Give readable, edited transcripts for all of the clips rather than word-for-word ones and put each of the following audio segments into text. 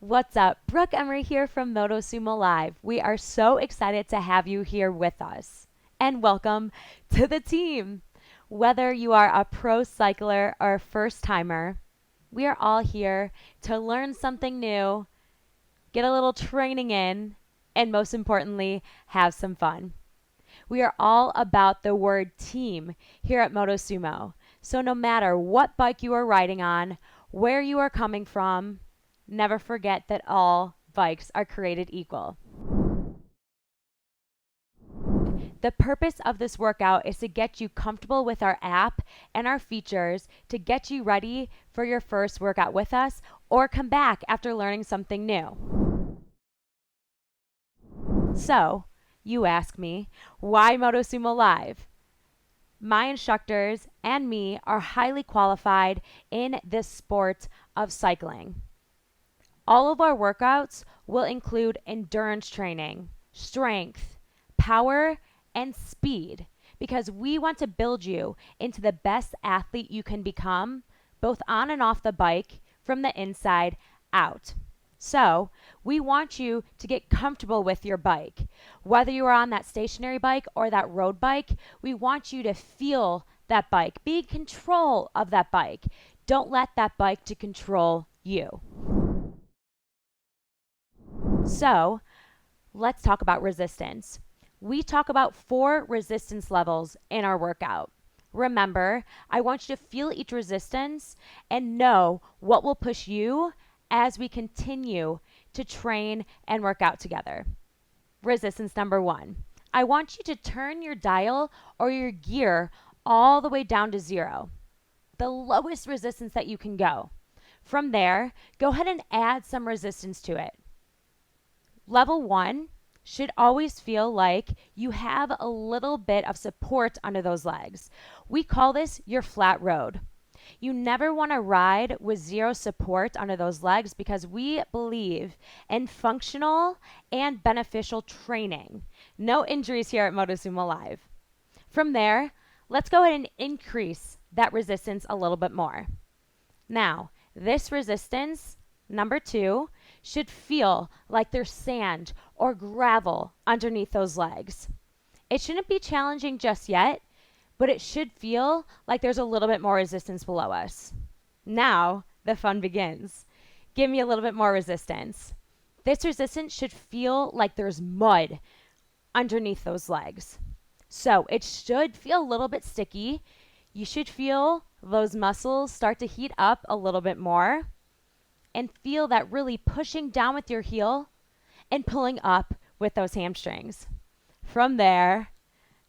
What's up? Brooke Emery here from Motosumo Live. We are so excited to have you here with us. And welcome to the team. Whether you are a pro cycler or a first timer, we are all here to learn something new, get a little training in, and most importantly, have some fun. We are all about the word team here at Motosumo. So no matter what bike you are riding on, where you are coming from, never forget that all bikes are created equal. The purpose of this workout is to get you comfortable with our app and our features to get you ready for your first workout with us or come back after learning something new. So, you ask me, why Motosumo Live? My instructors and me are highly qualified in this sport of cycling. All of our workouts will include endurance training, strength, power, and speed because we want to build you into the best athlete you can become, both on and off the bike, from the inside out. So, we want you to get comfortable with your bike. Whether you are on that stationary bike or that road bike, we want you to feel that bike. Be in control of that bike. Don't let that bike to control you. So, let's talk about resistance. We talk about 4 resistance levels in our workout. Remember, I want you to feel each resistance and know what will push you as we continue to train and work out together. Resistance number 1. I want you to turn your dial or your gear all the way down to 0, the lowest resistance that you can go. From there, go ahead and add some resistance to it. Level 1 should always feel like you have a little bit of support under those legs. We call this your flat road. You never want to ride with 0 support under those legs because we believe in functional and beneficial training. No injuries here at Motosumo Live. From there, let's go ahead and increase that resistance a little bit more. Now, this resistance, number 2, should feel like there's sand or gravel underneath those legs. It shouldn't be challenging just yet, but it should feel like there's a little bit more resistance below us. Now, the fun begins. Give me a little bit more resistance. This resistance should feel like there's mud underneath those legs. So it should feel a little bit sticky. You should feel those muscles start to heat up a little bit more and feel that really pushing down with your heel and pulling up with those hamstrings. From there,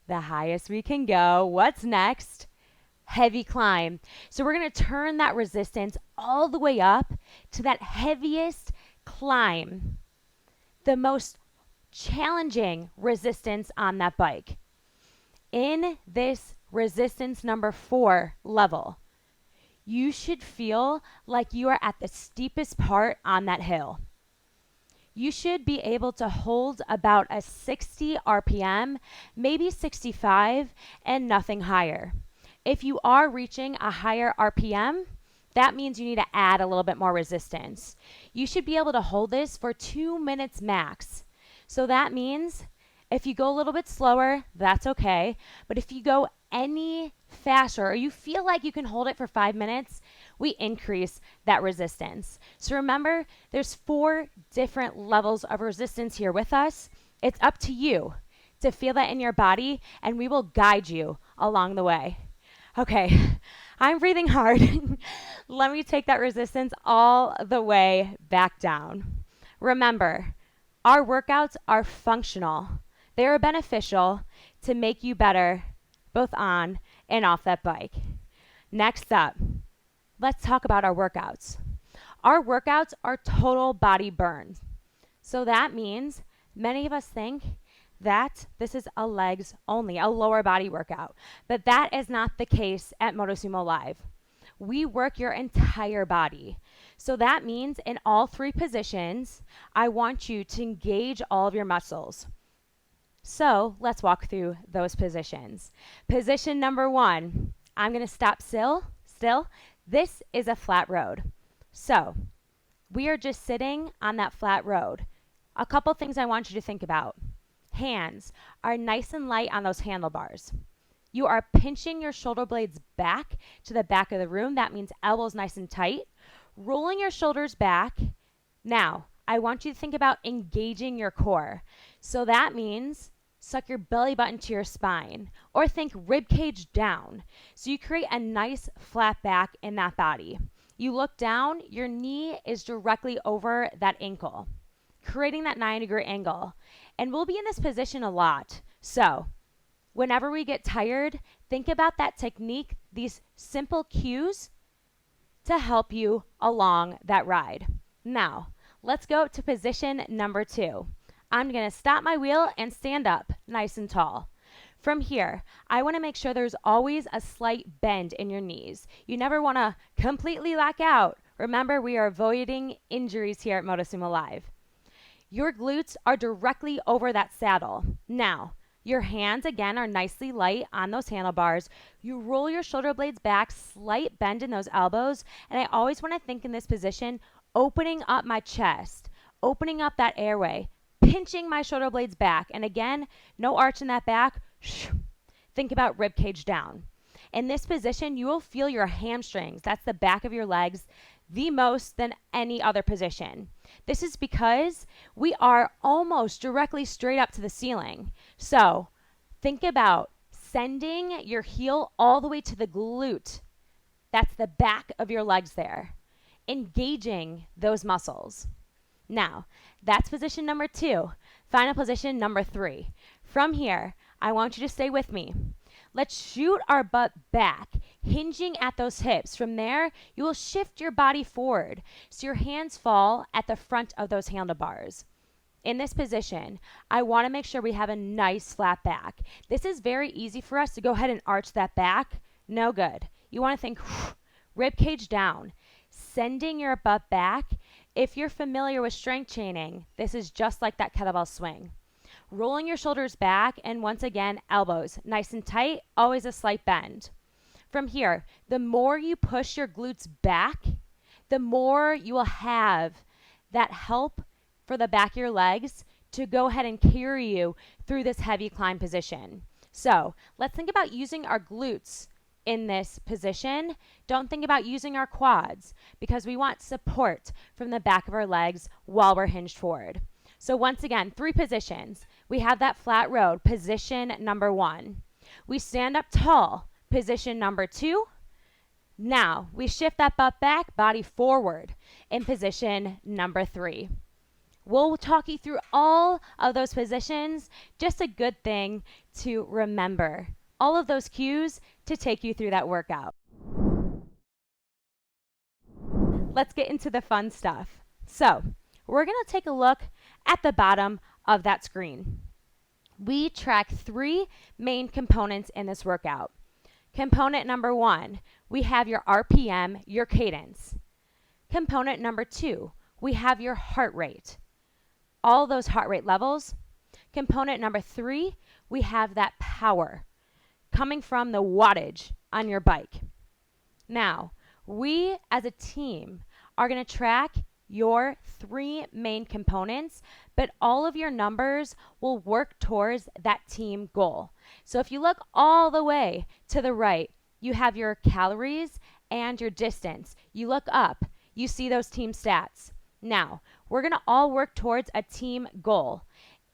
the highest we can go. What's next? Heavy climb. So we're going to turn that resistance all the way up to that heaviest climb, the most challenging resistance on that bike. In this resistance number 4 level, you should feel like you are at the steepest part on that hill. You should be able to hold about a 60 RPM, maybe 65, and nothing higher. If you are reaching a higher RPM, that means you need to add a little bit more resistance. You should be able to hold this for 2 minutes max. So that means if you go a little bit slower, that's okay. But if you go any faster or you feel like you can hold it for 5 minutes, we increase that resistance. So remember, there's 4 different levels of resistance here with us. It's up to you to feel that in your body, and we will guide you along the way. Okay, I'm breathing hard. Let me take that resistance all the way back down. Remember, our workouts are functional. They are beneficial to make you better both on and off that bike. Next up, let's talk about our workouts. Our workouts are total body burns. So that means many of us think that this is a legs only, a lower body workout. But that is not the case at Motosumo Live. We work your entire body. So that means in all 3 positions, I want you to engage all of your muscles. So let's walk through those positions. Position number 1, I'm going to stop still. This is a flat road. So We are just sitting on that flat road. A couple things I want you to think about. Hands are nice and light on those handlebars. You are pinching your shoulder blades back to the back of the room. That means elbows nice and tight. Rolling your shoulders back. Now, I want you to think about engaging your core. So that means suck your belly button to your spine, or think rib cage down. So you create a nice flat back in that body. You look down, your knee is directly over that ankle, creating that 90-degree angle. And we'll be in this position a lot. So whenever we get tired, think about that technique, these simple cues to help you along that ride. Now, let's go to position number 2. I'm going to stop my wheel and stand up nice and tall. From here, I want to make sure there's always a slight bend in your knees. You never want to completely lock out. Remember, we are avoiding injuries here at Motosumo Live. Your glutes are directly over that saddle. Now, your hands again are nicely light on those handlebars. You roll your shoulder blades back, slight bend in those elbows, and I always want to think in this position, opening up my chest, opening up that airway, pinching my shoulder blades back. And again, no arch in that back. Think about rib cage down. In this position, you will feel your hamstrings, that's the back of your legs, the most than any other position. This is because we are almost directly straight up to the ceiling. So think about sending your heel all the way to the glute. That's the back of your legs there. Engaging those muscles. Now, that's position number 2. Final position number 3. From here, I want you to stay with me. Let's shoot our butt back, hinging at those hips. From there, you will shift your body forward so your hands fall at the front of those handlebars. In this position, I want to make sure we have a nice flat back. This is very easy for us to go ahead and arch that back. No good. You want to think rib cage down, sending your butt back. If you're familiar with strength training, this is just like that kettlebell swing. Rolling your shoulders back, and once again, elbows nice and tight, always a slight bend. From here, the more you push your glutes back, the more you will have that help for the back of your legs to go ahead and carry you through this heavy climb position. So let's think about using our glutes in this position. Don't think about using our quads because we want support from the back of our legs while we're hinged forward. So once again, 3 positions. We have that flat road, position number 1. We stand up tall, position number 2. Now we shift that butt back, body forward in position number 3. We'll talk you through all of those positions. Just a good thing to remember. All of those cues to take you through that workout. Let's get into the fun stuff. So we're going to take a look at the bottom of that screen. We track 3 main components in this workout. Component number 1, we have your RPM, your cadence. Component number 2, we have your heart rate. All those heart rate levels. Component number 3, we have that power coming from the wattage on your bike. Now, we as a team are going to track your 3 main components, but all of your numbers will work towards that team goal. So if you look all the way to the right, you have your calories and your distance. You look up, you see those team stats. Now, we're going to all work towards a team goal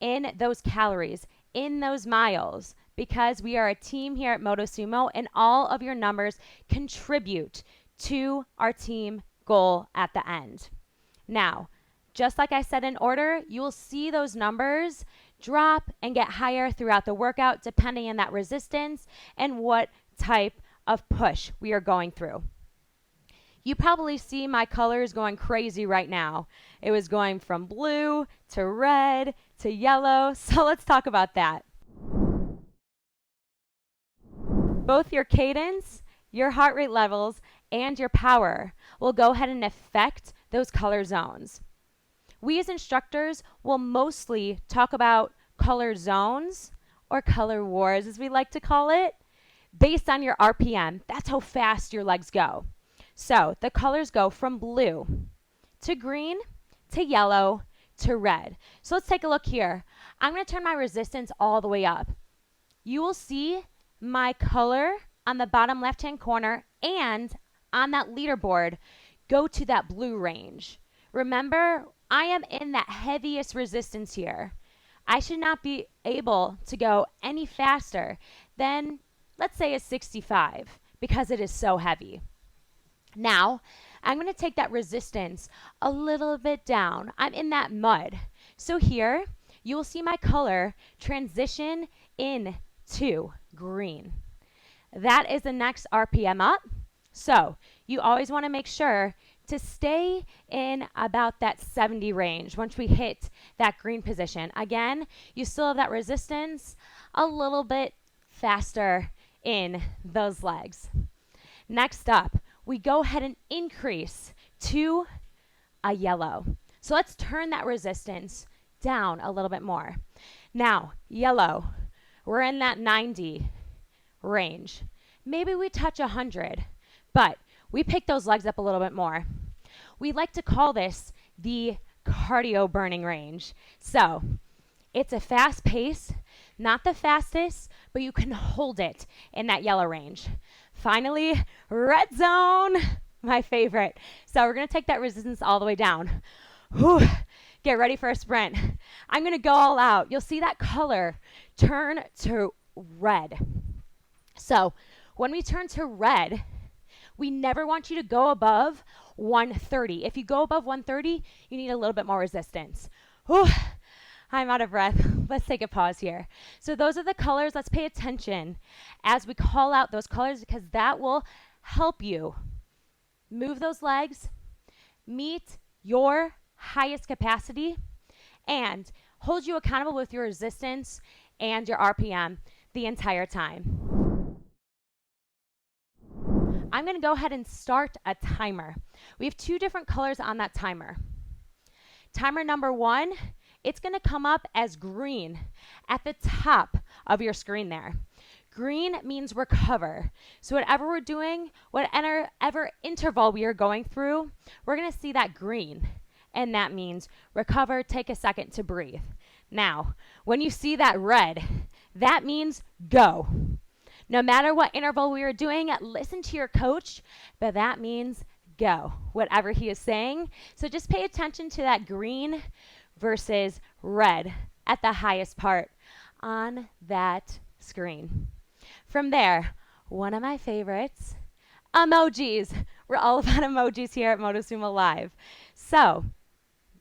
in those calories, in those miles, because we are a team here at Motosumo, and all of your numbers contribute to our team goal at the end. Now, just like I said in order, you will see those numbers drop and get higher throughout the workout depending on that resistance and what type of push we are going through. You probably see my colors going crazy right now. It was going from blue to red to yellow, so let's talk about that. Both your cadence, your heart rate levels, and your power will go ahead and affect those color zones. We as instructors will mostly talk about color zones, or color wars as we like to call it, based on your RPM. That's how fast your legs go. So the colors go from blue to green to yellow to red. So let's take a look here. I'm going to turn my resistance all the way up. You will see my color on the bottom left-hand corner and on that leaderboard go to that blue range. Remember, I am in that heaviest resistance here. I should not be able to go any faster than, let's say, a 65 because it is so heavy. Now, I'm going to take that resistance a little bit down. I'm in that mud. So here, you will see my color transition into green. That is the next RPM up. So you always want to make sure to stay in about that 70 range once we hit that green position. Again, you still have that resistance a little bit faster in those legs. Next up, we go ahead and increase to a yellow. So let's turn that resistance down a little bit more. Now, yellow, we're in that 90 range. Maybe we touch 100, but we pick those legs up a little bit more. We like to call this the cardio burning range. So it's a fast pace, not the fastest, but you can hold it in that yellow range. Finally, red zone, my favorite. So we're going to take that resistance all the way down. Whew. Get ready for a sprint. I'm going to go all out. You'll see that color turn to red. So when we turn to red, we never want you to go above 130. If you go above 130, you need a little bit more resistance. Whew. I'm out of breath. Let's take a pause here. So those are the colors. Let's pay attention as we call out those colors because that will help you move those legs, meet your highest capacity, and hold you accountable with your resistance and your RPM the entire time. I'm going to go ahead and start a timer. We have two different colors on that timer. Timer number 1, it's going to come up as green at the top of your screen there. Green means recover. So whatever we're doing, whatever interval we are going through, we're going to see that green. And that means recover, take a second to breathe. Now, when you see that red, that means go. No matter what interval we are doing, listen to your coach, but that means go, whatever he is saying. So just pay attention to that green versus red at the highest part on that screen. From there, one of my favorites, emojis. We're all about emojis here at Motosumo Live. So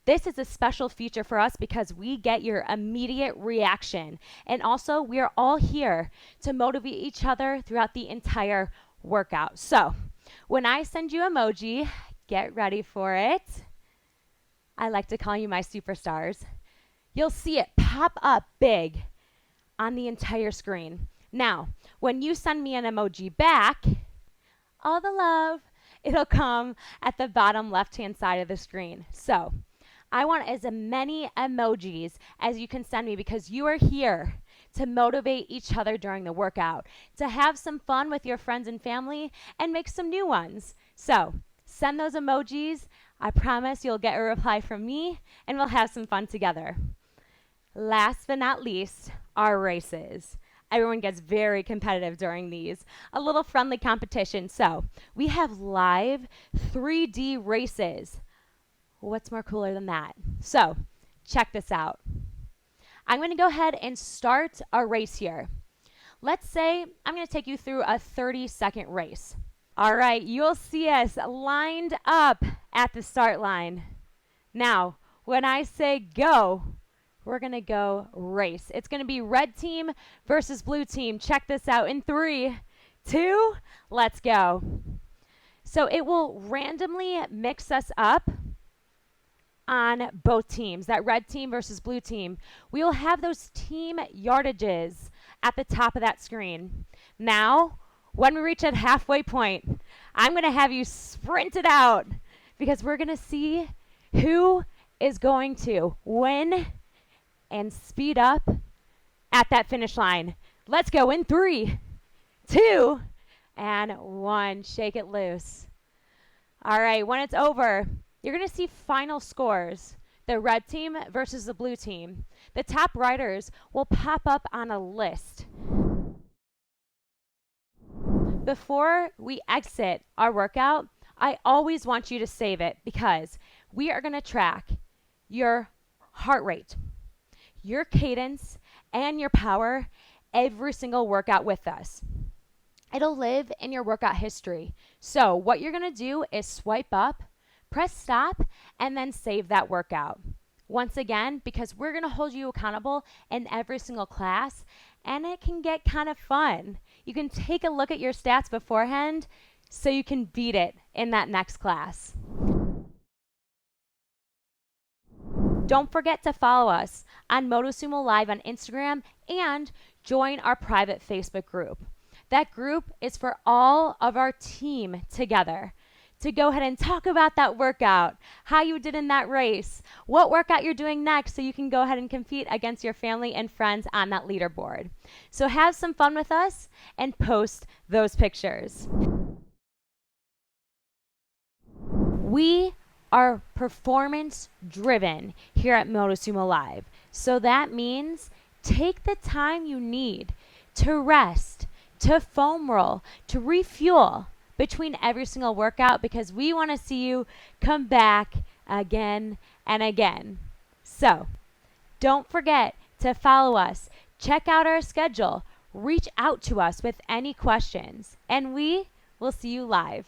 this is a special feature for us because we get your immediate reaction. And also, we are all here to motivate each other throughout the entire workout. So when I send you emoji, get ready for it. I like to call you my superstars. You'll see it pop up big on the entire screen. Now, when you send me an emoji back, all the love, it'll come at the bottom left-hand side of the screen. So I want as many emojis as you can send me because you are here to motivate each other during the workout, to have some fun with your friends and family, and make some new ones. So send those emojis. I promise you'll get a reply from me, and we'll have some fun together. Last but not least, our races. Everyone gets very competitive during these. A little friendly competition. So we have live 3D races. What's more cooler than that? So check this out. I'm going to go ahead and start a race here. Let's say I'm going to take you through a 30-second race. All right, you'll see us lined up at the start line. Now, when I say go, we're going to go race. It's going to be red team versus blue team. Check this out in 3, 2, let's go. So it will randomly mix us up on both teams, that red team versus blue team. We will have those team yardages at the top of that screen. Now, when we reach that halfway point, I'm going to have you sprint it out because we're going to see who is going to win and speed up at that finish line. Let's go in 3, 2, and 1. Shake it loose. All right, when it's over, You're going to see final scores. The red team versus the blue team. The top riders will pop up on a list. Before we exit our workout, I always want you to save it because we are going to track your heart rate, your cadence, and your power every single workout with us. It'll live in your workout history. So what you're going to do is swipe up, press stop, and then save that workout. Once again, because we're going to hold you accountable in every single class, and it can get kind of fun. You can take a look at your stats beforehand so you can beat it in that next class. Don't forget to follow us on Motosumo Live on Instagram and join our private Facebook group. That group is for all of our team together to go ahead and talk about that workout, how you did in that race, what workout you're doing next so you can go ahead and compete against your family and friends on that leaderboard. So have some fun with us and post those pictures. We are performance driven here at Motosumo Live. So that means take the time you need to rest, to foam roll, to refuel between every single workout because we want to see you come back again and again. So don't forget to follow us, check out our schedule, reach out to us with any questions, and we will see you live.